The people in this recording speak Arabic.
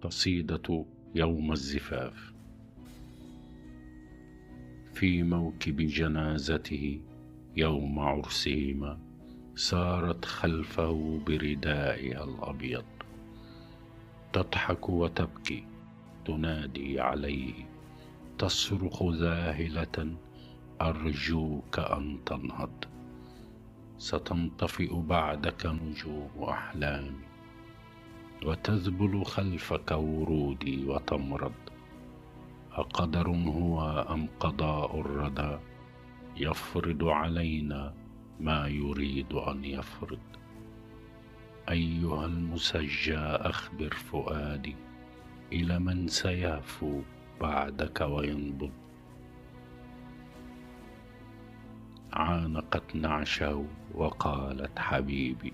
قصيدة يوم الزفاف. في موكب جنازته يوم عرسهما سارت خلفه بردائها الأبيض، تضحك وتبكي، تنادي عليه، تصرخ ذاهلة: أرجوك أن تنهض، ستنطفئ بعدك نجوم أحلامي، وتذبل خلفك ورودي وتمرض. أقدر هو أم قضاء الردى يفرض علينا ما يريد أن يفرض؟ أيها المسجى أخبر فؤادي، إلى من سيهفو بعدك وينبض؟ عانقت نعشه وقالت: حبيبي،